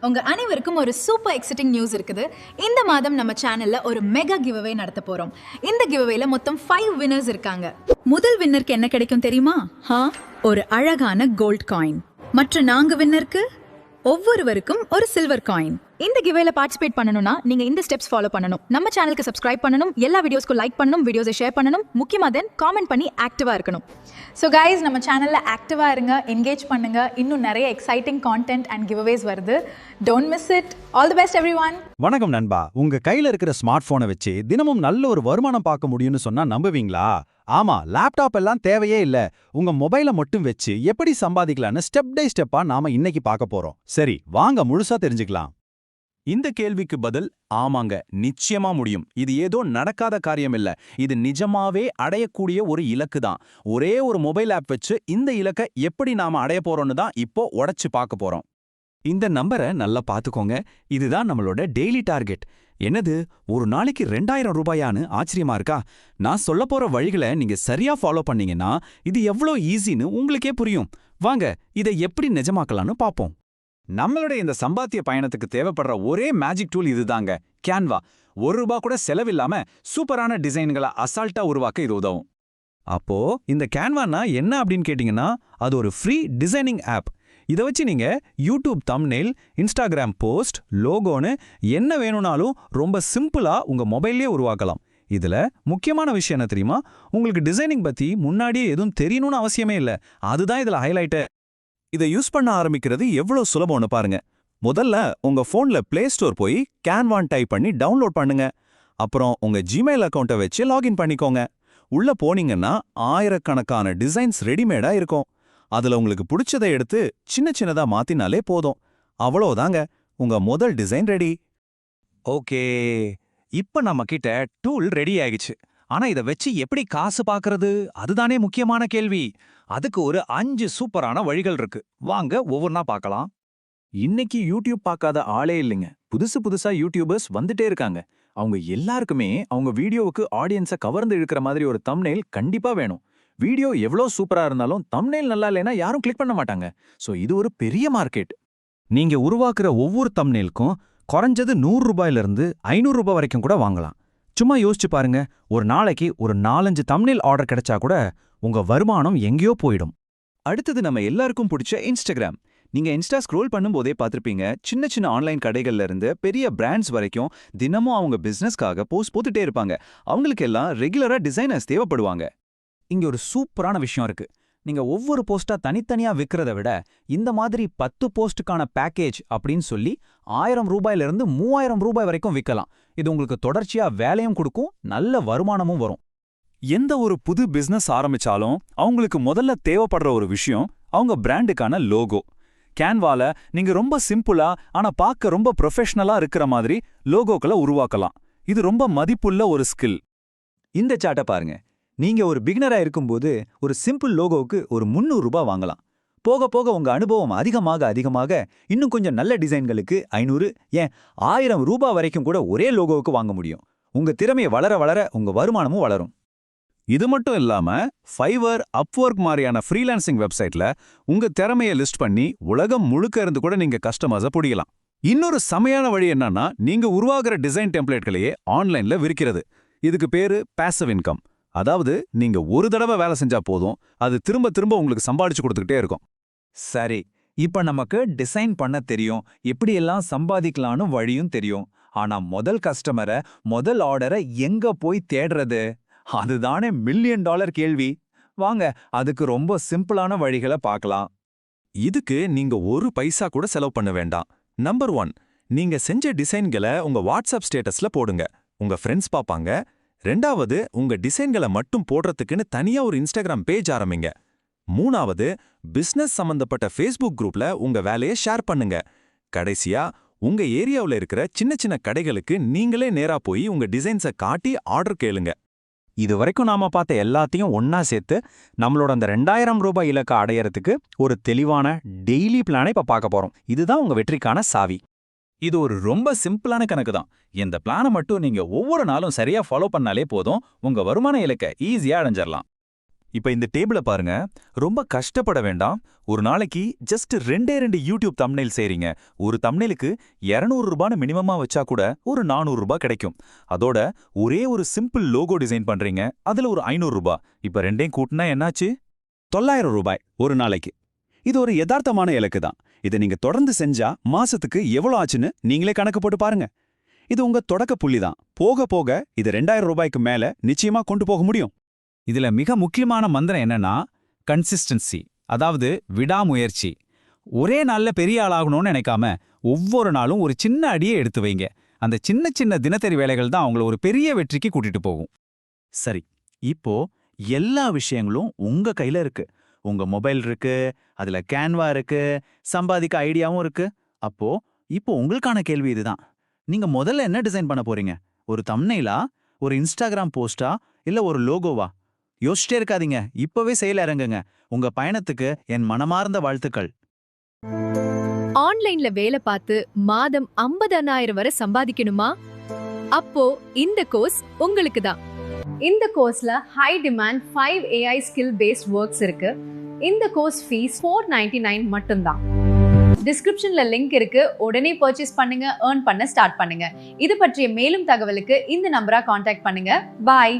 உங்க அனைவருக்கும் ஒரு சூப்பர் எக்ஸைட்டிங் நியூஸ் இருக்குது. இந்த மாதம் நம்ம சேனல்ல ஒரு மெகா கிவ்அவே நடத்த போறோம். இந்த கிவ்அவேல மொத்தம் 5 வின்னர்ஸ் இருக்காங்க. முதல் வின்னருக்கு என்ன கிடைக்கும் தெரியுமா? ஒரு அழகான கோல்ட் காயின். மற்ற 4 வின்னருக்கு ஒவ்வொருவருக்கும் ஒரு சில்வர் காயின். இந்த கிவ்அவேல பார்ட்டிசிபேட் பண்ணனும்னா நீங்க இந்த ஸ்டெப்ஸ் ஃபாலோ பண்ணனும். நம்ம சேனலுக்கு சப்ஸ்கிரைப் பண்ணனும், எல்லா வீடியோஸ்க்கு லைக் பண்ணனும், வீடியோஸை ஷேர் பண்ணனும், முக்கியமா தென் காமெண்ட் பண்ணி ஆக்டிவா இருக்கணும். ஸோ கைஸ், நம்ம சேனல்ல ஆக்டிவா இருங்க, என்கேஜ் பண்ணுங்க. இன்னும் நிறைய எக்ஸைட்டிங் கான்டென்ட் அண்ட் கிவ்அவேஸ் வருது. Don't miss it. All the best everyone. வணக்கம் நண்பா. உங்க கையில இருக்கிற ஸ்மார்ட் போனை வச்சு தினமும் நல்ல ஒரு வருமானம் பார்க்க முடியும்னு சொன்னா நம்புவீங்களா? ஆமா, லேப்டாப் எல்லாம் தேவையே இல்ல. உங்க மொபைலை மட்டும் வச்சு எப்படி சம்பாதிக்கலாம்னு ஸ்டெப் பை ஸ்டெப்பா நாம இன்னைக்கு பார்க்க போறோம். சரி, வாங்க முழுசா தெரிஞ்சுக்கலாம். இந்த கேள்விக்கு பதில் ஆமாங்க, நிச்சயமா முடியும். இது ஏதோ நடக்காத காரியம் இல்ல. இது நிஜமாவே அடையக்கூடிய ஒரு இலக்கு தான். ஒரே ஒரு மொபைல் ஆப் வச்சு இந்த இலக்கை எப்படி நாம அடைய போறோம்னு தான் இப்போ உடைச்சு பார்க்க போறோம். இந்த நம்பரை நல்லா பாத்துக்கோங்க. இதுதான் நம்மளோட டெய்லி டார்கெட். என்னது, ஒரு நாளைக்கு 2000 ரூபாயான்னு ஆச்சரியமா இருக்கா? நான் சொல்ல போற வழிகளை நீங்க சரியா ஃபாலோ பண்ணீங்கன்னா இது எவ்வளோ ஈஸின்னு உங்களுக்கே புரியும். வாங்க, இதை எப்படி நிஜமாக்கலாம்னு பாப்போம். நம்மளுடைய இந்த சம்பாத்திய பயணத்துக்கு தேவைப்படுற ஒரே மேஜிக் டூல் இதுதாங்க, கேன்வா. ₹1 கூட செலவில்லாம சூப்பரான டிசைன்களை அசால்ட்டா உருவாக்க இது உதவும். அப்போ இந்த கேன்வானா என்ன அப்படின்னு கேட்டீங்கன்னா, அது ஒரு ஃப்ரீ டிசைனிங் ஆப். இதை வச்சு நீங்க யூடியூப் தம்ப்நெயில், இன்ஸ்டாகிராம் போஸ்ட், லோகோன்னு என்ன வேணும்னாலும் ரொம்ப சிம்பிளா உங்க மொபைல்லே உருவாக்கலாம். இதுல முக்கியமான விஷயம் என்ன தெரியுமா? உங்களுக்கு டிசைனிங் பத்தி முன்னாடியே எதுவும் தெரியணும்னு அவசியமே இல்லை. அதுதான் இதுல ஹைலைட்டு. இதை யூஸ் பண்ண ஆரம்பிக்கிறது எவ்வளவு சுலபம்னு பாருங்க. முதல்ல உங்க போன்ல பிளே ஸ்டோர் போய் கேன்வான் டைப் பண்ணி டவுன்லோட் பண்ணுங்க. அப்புறம் உங்க ஜிமெயில் அக்கௌண்ட்டை வச்சு லாகின் பண்ணிக்கோங்க. உள்ள போனீங்கன்னா ஆயிரக்கணக்கான டிசைன்ஸ் ரெடிமேடா இருக்கும். அதுல உங்களுக்கு பிடிச்சதை எடுத்து சின்ன சின்னதா மாத்தினாலே போதும். அவ்வளோதாங்க, உங்க முதல் டிசைன் ரெடி. ஓகே, இப்ப நம்ம கிட்ட டூல் ரெடி ஆகிடுச்சு. ஆனா இதை வச்சு எப்படி காசு பார்க்கறது? அதுதானே முக்கியமான கேள்வி. அதுக்கு ஒரு 5 சூப்பரான வழிகள் இருக்கு. வாங்க ஒவ்வொன்றா பார்க்கலாம். இன்னைக்கு யூடியூப் பார்க்காத ஆளே இல்லைங்க. புதுசா யூடியூபர்ஸ் வந்துட்டே இருக்காங்க. அவங்க எல்லாருக்குமே அவங்க வீடியோவுக்கு ஆடியன்ஸை கவர்ந்து இழுக்கிற மாதிரி ஒரு தம்ப்நெயில் கண்டிப்பா வேணும். வீடியோ எவ்வளோ சூப்பரா இருந்தாலும் தம்ப்நெயில் நல்லா இல்லைன்னா யாரும் கிளிக் பண்ண மாட்டாங்க. ஸோ இது ஒரு பெரிய மார்க்கெட். நீங்க உருவாக்குற ஒவ்வொரு தம்ப்நெயிலுக்கும் குறைஞ்சது ₹100 ₹500 வரைக்கும் கூட வாங்கலாம். சும்மா யோசிச்சு பாருங்க, ஒரு நாளைக்கு ஒரு 4-5 தம்ப்நெயில் ஆர்டர் கிடைச்சா கூட உங்க வருமானம் எங்கேயோ போயிடும். அடுத்தது நம்ம எல்லாருக்கும் பிடிச்ச இன்ஸ்டாகிராம். நீங்க இன்ஸ்டா ஸ்க்ரோல் பண்ணும்போதே பார்த்திருப்பீங்க, சின்ன சின்ன ஆன்லைன் கடைகள்ல இருந்து பெரிய பிராண்ட்ஸ் வரைக்கும் தினமும் அவங்க பிசினஸ்க்காக போஸ்ட் போட்டுட்டே இருப்பாங்க. அவங்களுக்கு எல்லாம் ரெகுலரா டிசைனர்ஸ் தேவைப்படுவாங்க. இங்க ஒரு சூப்பரான விஷயம் இருக்கு. நீங்க ஒவ்வொரு போஸ்டா தனித்தனியா விற்கிறத விட இந்த மாதிரி 10 போஸ்டுக்கான பேக்கேஜ் அப்படின்னு சொல்லி ₹1000 ₹3000 வரைக்கும் விற்கலாம். இது உங்களுக்கு தொடர்ச்சியா வேலையும் கொடுக்கும், நல்ல வருமானமும் வரும். எந்த ஒரு புது பிசினஸ் ஆரம்பிச்சாலும் அவங்களுக்கு முதல்ல தேவைப்படுற ஒரு விஷயம் அவங்க பிராண்டுக்கான லோகோ. கேன்வால நீங்க ரொம்ப சிம்பிளா ஆனா பார்க்க ரொம்ப ப்ரொஃபஷனலா இருக்கிற மாதிரி லோகோக்களை உருவாக்கலாம். இது ரொம்ப மதிப்புள்ள ஒரு ஸ்கில். இந்த சார்ட்டை பாருங்க. நீங்க ஒரு பிகினரா இருக்கும்போது ஒரு சிம்பிள் லோகோவுக்கு ஒரு ₹300 வாங்கலாம். போக போக உங்க அனுபவம் அதிகமாக இன்னும் கொஞ்சம் நல்ல டிசைன்களுக்கு 500, ஏன் ₹1000 வரைக்கும் கூட ஒரே லோகோவுக்கு வாங்க முடியும். உங்க திறமையை வளர வளர உங்க வருமானமும் வளரும். இது மட்டும் இல்லாம ஃபைவர், அப்வொர்க் மாதிரியான ஃப்ரீலான்சிங் வெப்சைட்ல உங்க திறமையை லிஸ்ட் பண்ணி உலகம் முழுக்க இருந்து கூட நீங்க கஸ்டமர்ஸை பிடிக்கலாம். இன்னொரு செமையான வழி என்னன்னா, நீங்க உருவாக்குற டிசைன் டெம்ப்ளேட்களையே ஆன்லைன்ல விற்கிறது. இதுக்கு பேரு பாசிவ் இன்கம். அதாவது நீங்க ஒரு தடவை வேலை செஞ்சா போதும், அது திரும்ப திரும்ப உங்களுக்கு சம்பாதிச்சு கொடுத்துக்கிட்டே இருக்கும். சரி, இப்ப நமக்கு டிசைன் பண்ண தெரியும், எப்படியெல்லாம் சம்பாதிக்கலான்னு வழியும் தெரியும். ஆனா முதல் கஸ்டமரை, முதல் ஆர்டரை எங்க போய் தேடுறது? அதுதானே $1,000,000 கேள்வி. வாங்க, அதுக்கு ரொம்ப சிம்பிளான வழிகளை பார்க்கலாம். இதுக்கு நீங்க ஒரு பைசா கூட செலவு பண்ண வேண்டாம். நம்பர் 1, நீங்க செஞ்ச டிசைன்களை உங்க வாட்ஸ்அப் ஸ்டேட்டஸ்ல போடுங்க. உங்க ஃப்ரெண்ட்ஸ் பார்ப்பாங்க. 2வது, உங்க டிசைன்களை மட்டும் போடுறதுக்குன்னு தனியா ஒரு இன்ஸ்டாகிராம் பேஜ் ஆரம்பிங்க. 3வது, பிசினஸ் சம்பந்தப்பட்ட ஃபேஸ்புக் குரூப்ல உங்க வேலையை ஷேர் பண்ணுங்க. கடைசியா, உங்க ஏரியாவுல இருக்கிற சின்ன சின்ன கடைகளுக்கு நீங்களே நேரா போய் உங்க டிசைன்ஸை காட்டி ஆர்டர் கேளுங்க. இது வரைக்கும் நாம பார்த்த எல்லாத்தையும் ஒன்னா சேர்த்து நம்மளோட அந்த ₹2000 இலக்கை அடையறதுக்கு ஒரு தெளிவான டெய்லி பிளானை இப்ப பார்க்க போறோம். இதுதான் உங்க வெற்றிக்கான சாவி. இது ஒரு ரொம்ப சிம்பிளான கணக்கு தான். இந்த பிளானை மட்டும் நீங்க ஒவ்வொரு நாளும் சரியா ஃபாலோ பண்ணாலே போதும், உங்க வருமான இலக்கை ஈஸியா அடைஞ்சிடலாம். இப்ப இந்த டேபிள பாருங்க. ரொம்ப கஷ்டப்பட வேண்டாம். ஒரு நாளைக்கு ஜஸ்ட் 2 யூடியூப் தம்ப்நெயில் செய்றீங்க. ஒரு தம்ப்நெயிலுக்கு ₹200 மினிமமா வச்சா கூட ஒரு ₹400 கிடைக்கும். அதோட ஒரே ஒரு சிம்பிள் லோகோ டிசைன் பண்றீங்க. அதுல ஒரு ₹500. இப்ப ரெண்டையும் கூட்டினா என்னாச்சு? ₹900 ஒரு நாளைக்கு. இது ஒரு யதார்த்தமான இலக்கு தான். இதை நீங்க தொடர்ந்து செஞ்சா மாசத்துக்கு எவ்வளவு ஆச்சுன்னு நீங்களே கணக்கு போட்டு பாருங்க. இது உங்க தொடக்க புள்ளி தான். போக போக இது ₹2000 மேல நிச்சயமா கொண்டு போக முடியும். இதுல மிக முக்கியமான மந்திரம் என்னன்னா கன்சிஸ்டன்சி, அதாவது விடாமுயற்சி. ஒரே நாள்ல பெரிய ஆளாகணும்னு நினைக்காம ஒவ்வொரு நாளும் ஒரு சின்ன அடியை எடுத்து வைங்க. அந்த சின்ன சின்ன தினசரி வேலைகள் தான் அவங்கள ஒரு பெரிய வெற்றிக்கு கூட்டிட்டு போகும். சரி, இப்போ எல்லா விஷயங்களும் உங்க கையில இருக்கு. உங்க மொபைல் இருக்கு, அதுல கேன்வா இருக்கு, சம்பாதிக்க ஐடியாவும் இருக்கு. இப்போ உங்களுக்கான கேள்வி இதுதான். நீங்க முதல்ல என்ன டிசைன் பண்ண போறீங்க? ஒரு தம்ப்நெயிலா, ஒரு இன்ஸ்டாகிராம் போஸ்டா, இல்ல ஒரு லோகோவா? யோசிச்சிட்டே இருக்காதீங்க, இப்பவே செயல் இறங்குங்க. உங்க பயணத்துக்கு என் மனமார்ந்த வாழ்த்துக்கள். ஆன்லைன்ல வேலை பார்த்து மாதம் 50,000 வரை சம்பாதிக்கணுமா? அப்போ இந்த கோர்ஸ் உங்களுக்கு தான். இந்த கோர்ஸ்ல high demand 5 AI skill based works இருக்கு. இந்த கோர்ஸ் ஃபீஸ் $499 மட்டும்தான். டிஸ்கிரிப்ஷன்ல லிங்க் இருக்கு. உடனே பர்ச்சேஸ் பண்ணுங்க, earn பண்ண ஸ்டார்ட் பண்ணுங்க. இது பற்றிய மேலும் தகவலுக்கு இந்த நம்பரை காண்டாக்ட் பண்ணுங்க. பாய்.